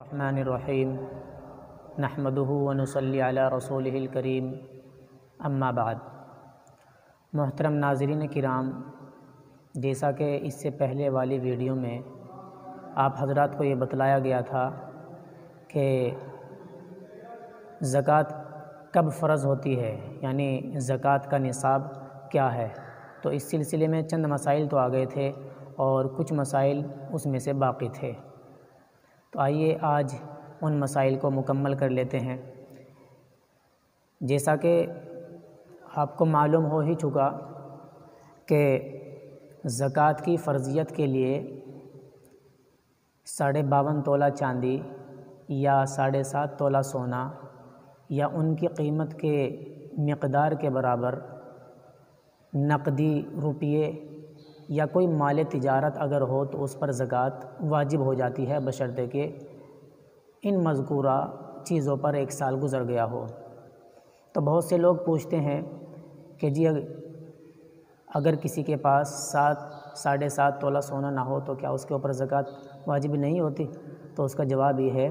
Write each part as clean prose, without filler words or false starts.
الرحمن الرحیم نحمدہ ونصلی علی رسولہ الکریم اما بعد۔ محترم ناظرین کرام، جیسا کہ اس سے پہلے والی ویڈیو میں آپ حضرات کو یہ بتلایا گیا تھا کہ زکوٰۃ کب فرض ہوتی ہے، یعنی زکوٰۃ کا نصاب کیا ہے، تو اس سلسلے میں چند مسائل تو آ گئے تھے اور کچھ مسائل اس میں سے باقی تھے۔ تو آئیے آج ان مسائل کو مکمل کر لیتے ہیں۔ جیسا کہ آپ کو معلوم ہو ہی چکا کہ زکوٰۃ کی فرضیت کے لیے 52.5 تولہ چاندی یا 7.5 تولہ سونا یا ان کی قیمت کے مقدار کے برابر نقدی روپیے یا کوئی مال تجارت اگر ہو تو اس پر زکوٰۃ واجب ہو جاتی ہے، بشرطے کہ ان مذکورہ چیزوں پر 1 سال گزر گیا ہو۔ تو بہت سے لوگ پوچھتے ہیں کہ جی اگر کسی کے پاس 7.5 تولہ سونا نہ ہو تو کیا اس کے اوپر زکوٰۃ واجب نہیں ہوتی؟ تو اس کا جواب یہ ہے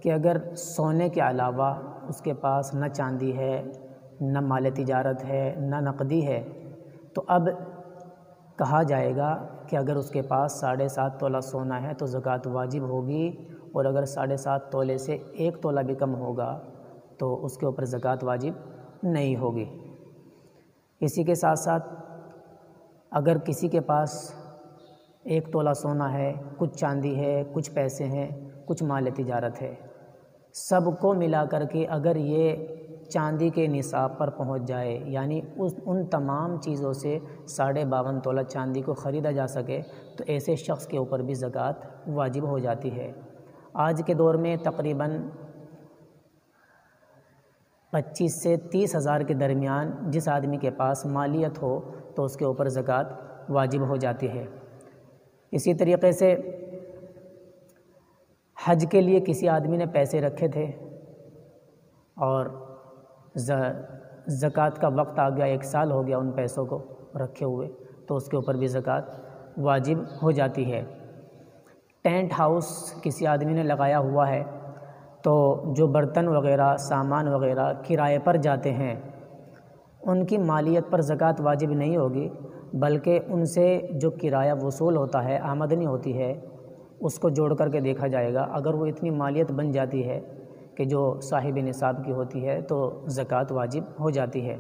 کہ اگر سونے کے علاوہ اس کے پاس نہ چاندی ہے، نہ مال تجارت ہے، نہ نقدی ہے، تو اب کہا جائے گا کہ اگر اس کے پاس 7.5 تولہ سونا ہے تو زکوٰۃ واجب ہوگی، اور اگر 7.5 تولے سے 1 تولہ بھی کم ہوگا تو اس کے اوپر زکوٰۃ واجب نہیں ہوگی۔ اسی کے ساتھ ساتھ اگر کسی کے پاس 1 تولہ سونا ہے، کچھ چاندی ہے، کچھ پیسے ہیں، کچھ مال تجارت ہے، سب کو ملا کر کے اگر یہ چاندی کے نصاب پر پہنچ جائے، یعنی ان تمام چیزوں سے 52.5 تولہ چاندی کو خریدا جا سکے، تو ایسے شخص کے اوپر بھی زکوٰۃ واجب ہو جاتی ہے۔ آج کے دور میں تقریباً 25 سے 30 ہزار کے درمیان جس آدمی کے پاس مالیت ہو تو اس کے اوپر زکوٰۃ واجب ہو جاتی ہے۔ اسی طریقے سے حج کے لیے کسی آدمی نے پیسے رکھے تھے اور زکوٰۃ کا وقت آ گیا، 1 سال ہو گیا ان پیسوں کو رکھے ہوئے، تو اس کے اوپر بھی زکوٰۃ واجب ہو جاتی ہے۔ ٹینٹ ہاؤس کسی آدمی نے لگایا ہوا ہے تو جو برتن وغیرہ، سامان وغیرہ کرائے پر جاتے ہیں ان کی مالیت پر زکوٰۃ واجب نہیں ہوگی، بلکہ ان سے جو کرایہ وصول ہوتا ہے، آمدنی ہوتی ہے، اس کو جوڑ کر کے دیکھا جائے گا۔ اگر وہ اتنی مالیت بن جاتی ہے کہ جو صاحب نصاب کی ہوتی ہے تو زکوٰۃ واجب ہو جاتی ہے۔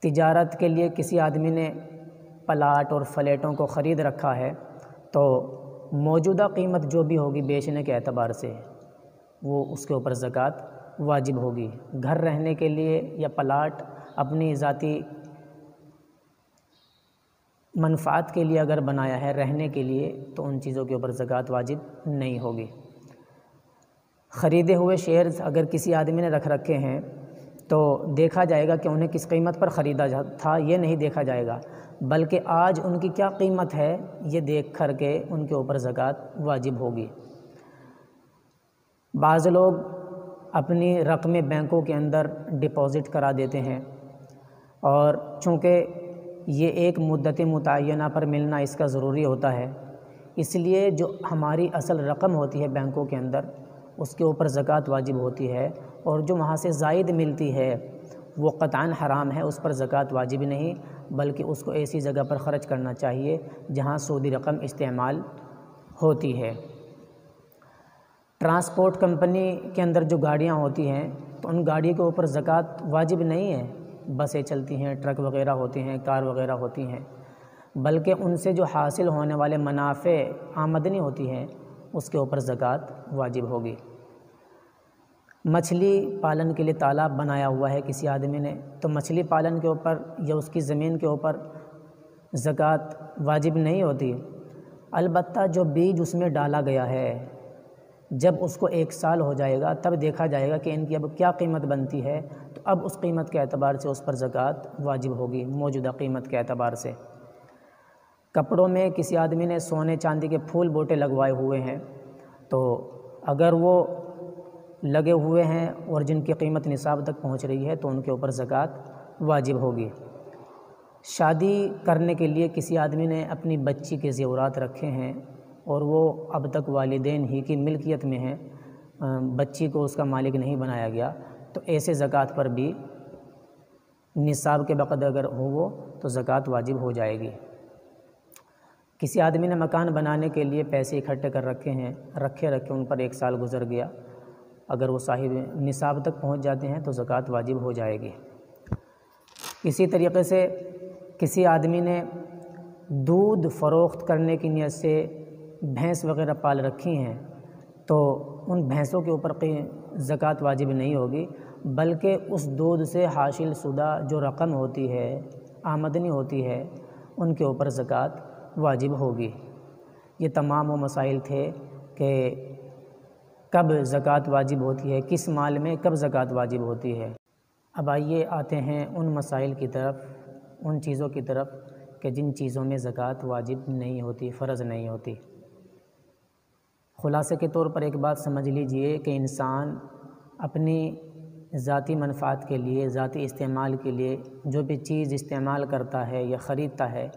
تجارت کے لیے کسی آدمی نے پلاٹ اور فلیٹوں کو خرید رکھا ہے تو موجودہ قیمت جو بھی ہوگی بیچنے کے اعتبار سے وہ اس کے اوپر زکوٰۃ واجب ہوگی۔ گھر رہنے کے لیے یا پلاٹ اپنی ذاتی منفعت کے لیے اگر بنایا ہے، رہنے کے لیے، تو ان چیزوں کے اوپر زکوٰۃ واجب نہیں ہوگی۔ خریدے ہوئے شیئرز اگر کسی آدمی نے رکھ رکھے ہیں تو دیکھا جائے گا کہ انہیں کس قیمت پر خریدا تھا، یہ نہیں دیکھا جائے گا، بلکہ آج ان کی کیا قیمت ہے یہ دیکھ کر کے ان کے اوپر زکوٰۃ واجب ہوگی۔ بعض لوگ اپنی رقمیں بینکوں کے اندر ڈپازٹ کرا دیتے ہیں، اور چونکہ یہ ایک مدت متعینہ پر ملنا اس کا ضروری ہوتا ہے، اس لیے جو ہماری اصل رقم ہوتی ہے بینکوں کے اندر اس کے اوپر زکوٰۃ واجب ہوتی ہے، اور جو وہاں سے زائد ملتی ہے وہ قطعاً حرام ہے، اس پر زکوٰۃ واجب نہیں، بلکہ اس کو ایسی جگہ پر خرچ کرنا چاہیے جہاں سودی رقم استعمال ہوتی ہے۔ ٹرانسپورٹ کمپنی کے اندر جو گاڑیاں ہوتی ہیں تو ان گاڑی کے اوپر زکوٰۃ واجب نہیں ہے، بسیں چلتی ہیں، ٹرک وغیرہ ہوتے ہیں، کار وغیرہ ہوتی ہیں، بلکہ ان سے جو حاصل ہونے والے منافع، آمدنی ہوتی ہے اس کے اوپر زکوٰۃ واجب ہوگی۔ مچھلی پالن کے لیے تالاب بنایا ہوا ہے کسی آدمی نے، تو مچھلی پالن کے اوپر یا اس کی زمین کے اوپر زکوٰۃ واجب نہیں ہوتی، البتہ جو بیج اس میں ڈالا گیا ہے جب اس کو 1 سال ہو جائے گا تب دیکھا جائے گا کہ ان کی اب کیا قیمت بنتی ہے، تو اب اس قیمت کے اعتبار سے اس پر زکوٰۃ واجب ہوگی، موجودہ قیمت کے اعتبار سے۔ کپڑوں میں کسی آدمی نے سونے چاندی کے پھول بوٹے لگوائے ہوئے ہیں، تو اگر وہ لگے ہوئے ہیں اور جن کی قیمت نصاب تک پہنچ رہی ہے تو ان کے اوپر زکوٰۃ واجب ہوگی۔ شادی کرنے کے لیے کسی آدمی نے اپنی بچی کے زیورات رکھے ہیں اور وہ اب تک والدین ہی کی ملکیت میں ہیں، بچی کو اس کا مالک نہیں بنایا گیا تو ایسے زکوٰۃ پر بھی نصاب کے بقدر اگر ہو وہ تو زکوٰۃ واجب ہو جائے گی۔ کسی آدمی نے مکان بنانے کے لیے پیسے اکٹھے کر رکھے ہیں، رکھے ان پر 1 سال گزر گیا، اگر وہ صاحب نصاب تک پہنچ جاتے ہیں تو زکوٰۃ واجب ہو جائے گی۔ اسی طریقے سے کسی آدمی نے دودھ فروخت کرنے کی نیت سے بھینس وغیرہ پال رکھی ہیں تو ان بھینسوں کے اوپر زکوٰۃ واجب نہیں ہوگی، بلکہ اس دودھ سے حاصل شدہ جو رقم ہوتی ہے، آمدنی ہوتی ہے، ان کے اوپر زکوٰۃ واجب ہوگی۔ یہ تمام وہ مسائل تھے کہ کب زکوٰۃ واجب ہوتی ہے، کس مال میں کب زکوٰۃ واجب ہوتی ہے۔ اب آئیے آتے ہیں ان مسائل کی طرف، ان چیزوں کی طرف کہ جن چیزوں میں زکوٰۃ واجب نہیں ہوتی، فرض نہیں ہوتی۔ خلاصے کے طور پر ایک بات سمجھ لیجئے کہ انسان اپنی ذاتی منفعت کے لیے، ذاتی استعمال کے لیے جو بھی چیز استعمال کرتا ہے یا خریدتا ہے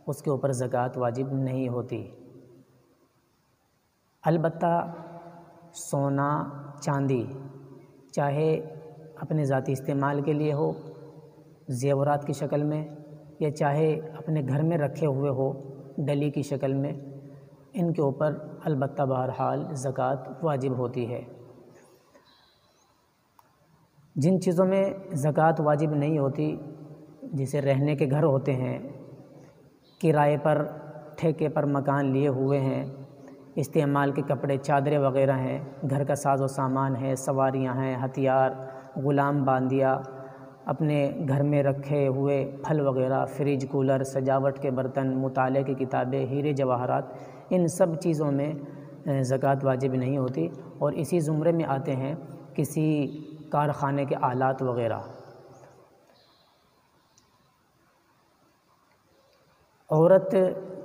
اس کے اوپر زکوٰۃ واجب نہیں ہوتی۔ البتہ سونا چاندی چاہے اپنے ذاتی استعمال کے لیے ہو زیورات کی شکل میں، یا چاہے اپنے گھر میں رکھے ہوئے ہو ڈلی کی شکل میں، ان کے اوپر البتہ بہرحال زکوٰۃ واجب ہوتی ہے۔ جن چیزوں میں زکوٰۃ واجب نہیں ہوتی، جیسے رہنے کے گھر ہوتے ہیں، کرائے پر ٹھیکے پر مکان لیے ہوئے ہیں، استعمال کے کپڑے چادریں وغیرہ ہیں، گھر کا ساز و سامان ہے، سواریاں ہیں، ہتھیار، غلام باندیا، اپنے گھر میں رکھے ہوئے پھل وغیرہ، فریج، کولر، سجاوٹ کے برتن، مطالعے کی کتابیں، ہیرے جواہرات، ان سب چیزوں میں زکوٰۃ واجب نہیں ہوتی۔ اور اسی زمرے میں آتے ہیں کسی کارخانے کے آلات وغیرہ۔ عورت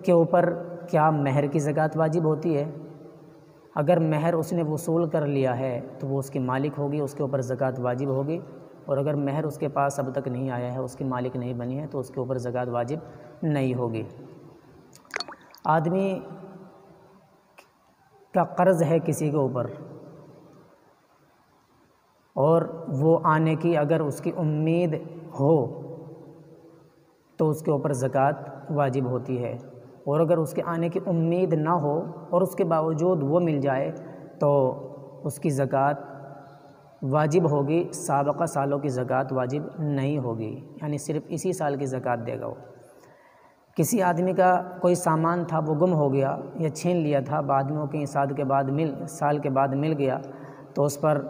کے اوپر کیا مہر کی زکوٰۃ واجب ہوتی ہے؟ اگر مہر اس نے وصول کر لیا ہے تو وہ اس کی مالک ہوگی، اس کے اوپر زکوٰۃ واجب ہوگی، اور اگر مہر اس کے پاس اب تک نہیں آیا ہے، اس کی مالک نہیں بنی ہے، تو اس کے اوپر زکوٰۃ واجب نہیں ہوگی۔ آدمی کا قرض ہے کسی کے اوپر اور وہ آنے کی اگر اس کی امید ہو تو اس کے اوپر زکوٰۃ واجب ہوتی ہے، اور اگر اس کے آنے کی امید نہ ہو اور اس کے باوجود وہ مل جائے تو اس کی زکوٰۃ واجب ہوگی، سابقہ سالوں کی زکوٰۃ واجب نہیں ہوگی، یعنی صرف اسی سال کی زکوٰۃ دے گا وہ۔ کسی آدمی کا کوئی سامان تھا وہ گم ہو گیا یا چھین لیا تھا، بعد میں وہ کئی سال کے بعد مل گیا تو اس پر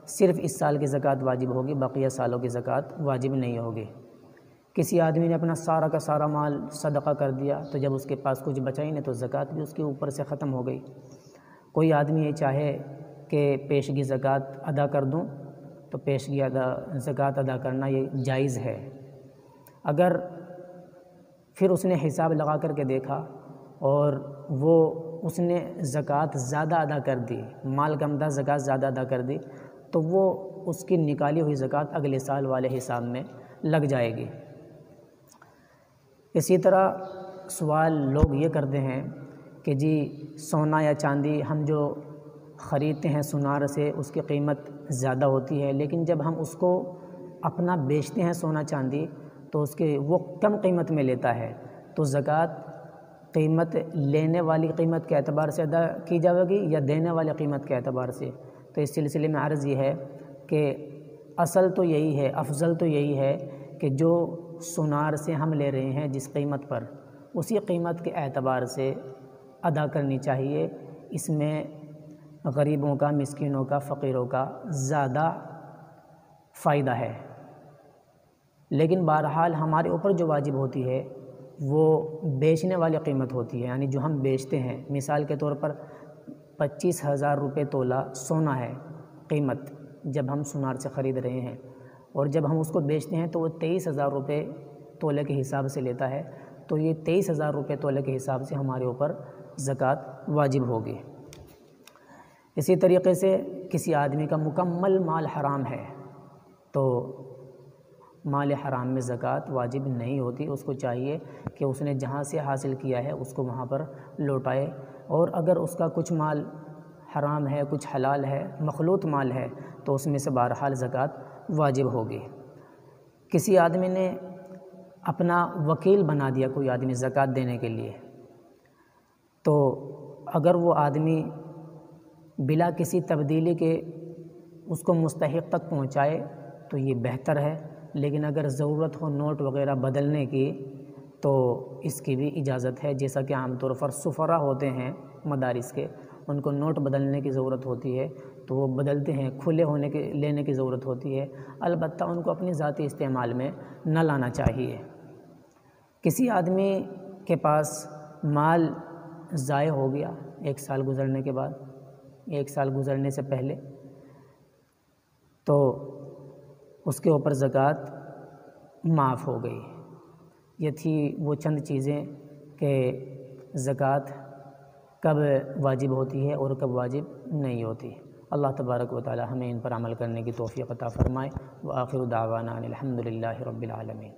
صرف اس سال کی زکوٰۃ واجب ہوگی، بقیہ سالوں کی زکوٰۃ واجب نہیں ہوگی۔ کسی آدمی نے اپنا سارا کا سارا مال صدقہ کر دیا تو جب اس کے پاس کچھ بچا ہی نہیں تو زکوٰۃ بھی اس کے اوپر سے ختم ہو گئی۔ کوئی آدمی یہ چاہے کہ پیشگی زکوٰۃ ادا کر دوں تو پیشگی زکوٰۃ ادا کرنا یہ جائز ہے۔ اگر پھر اس نے حساب لگا کر کے دیکھا اور اس نے زکوٰۃ زیادہ ادا کر دی، مال کم تھا زکوٰۃ زیادہ ادا کر دی، تو وہ اس کی نکالی ہوئی زکوٰۃ اگلے سال والے حساب میں لگ جائے گی۔ اسی طرح سوال لوگ یہ کرتے ہیں کہ جی سونا یا چاندی ہم جو خریدتے ہیں سونار سے اس کی قیمت زیادہ ہوتی ہے، لیکن جب ہم اس کو اپنا بیچتے ہیں سونا چاندی تو وہ کم قیمت میں لیتا ہے، تو زکوٰۃ قیمت لینے والی قیمت کے اعتبار سے ادا کی جائے گی یا دینے والی قیمت کے اعتبار سے؟ تو اس سلسلے میں عرض یہ ہے کہ اصل تو یہی ہے، افضل تو یہی ہے کہ جو سونار سے ہم لے رہے ہیں جس قیمت پر، اسی قیمت کے اعتبار سے ادا کرنی چاہیے۔ اس میں غریبوں کا، مسکینوں کا، فقیروں کا زیادہ فائدہ ہے۔ لیکن بہرحال ہمارے اوپر جو واجب ہوتی ہے وہ بیچنے والی قیمت ہوتی ہے، یعنی جو ہم بیچتے ہیں۔ مثال کے طور پر 25,000 روپے تولہ سونا ہے قیمت جب ہم سونار سے خرید رہے ہیں، اور جب ہم اس کو بیچتے ہیں تو وہ 23,000 روپے تولے کے حساب سے لیتا ہے، تو یہ 23,000 روپے تولے کے حساب سے ہمارے اوپر زکوٰۃ واجب ہوگی۔ اسی طریقے سے کسی آدمی کا مکمل مال حرام ہے تو مال حرام میں زکوٰۃ واجب نہیں ہوتی، اس کو چاہیے کہ اس نے جہاں سے حاصل کیا ہے اس کو وہاں پر لوٹائے، اور اگر اس کا کچھ مال حرام ہے کچھ حلال ہے، مخلوط مال ہے، تو اس میں سے بہرحال زکوٰۃ واجب ہوگی۔ کسی آدمی نے اپنا وکیل بنا دیا کوئی آدمی زکوٰۃ دینے کے لیے، تو اگر وہ آدمی بلا کسی تبدیلی کے اس کو مستحق تک پہنچائے تو یہ بہتر ہے، لیکن اگر ضرورت ہو نوٹ وغیرہ بدلنے کی تو اس کی بھی اجازت ہے، جیسا کہ عام طور پر سفراء ہوتے ہیں مدارس کے، ان کو نوٹ بدلنے کی ضرورت ہوتی ہے تو وہ بدلتے ہیں، کھلے ہونے کے لینے کی ضرورت ہوتی ہے، البتہ ان کو اپنی ذاتی استعمال میں نہ لانا چاہیے۔ کسی آدمی کے پاس مال ضائع ہو گیا 1 سال گزرنے کے بعد، 1 سال گزرنے سے پہلے، تو اس کے اوپر زکوٰۃ معاف ہو گئی۔ یہ تھی وہ چند چیزیں کہ زکوٰۃ کب واجب ہوتی ہے اور کب واجب نہیں ہوتی۔ اللہ تبارک و تعالی ہمیں ان پر عمل کرنے کی توفیق عطا فرمائے۔ وآخر دعوانا ان الحمد للہ رب العالمین۔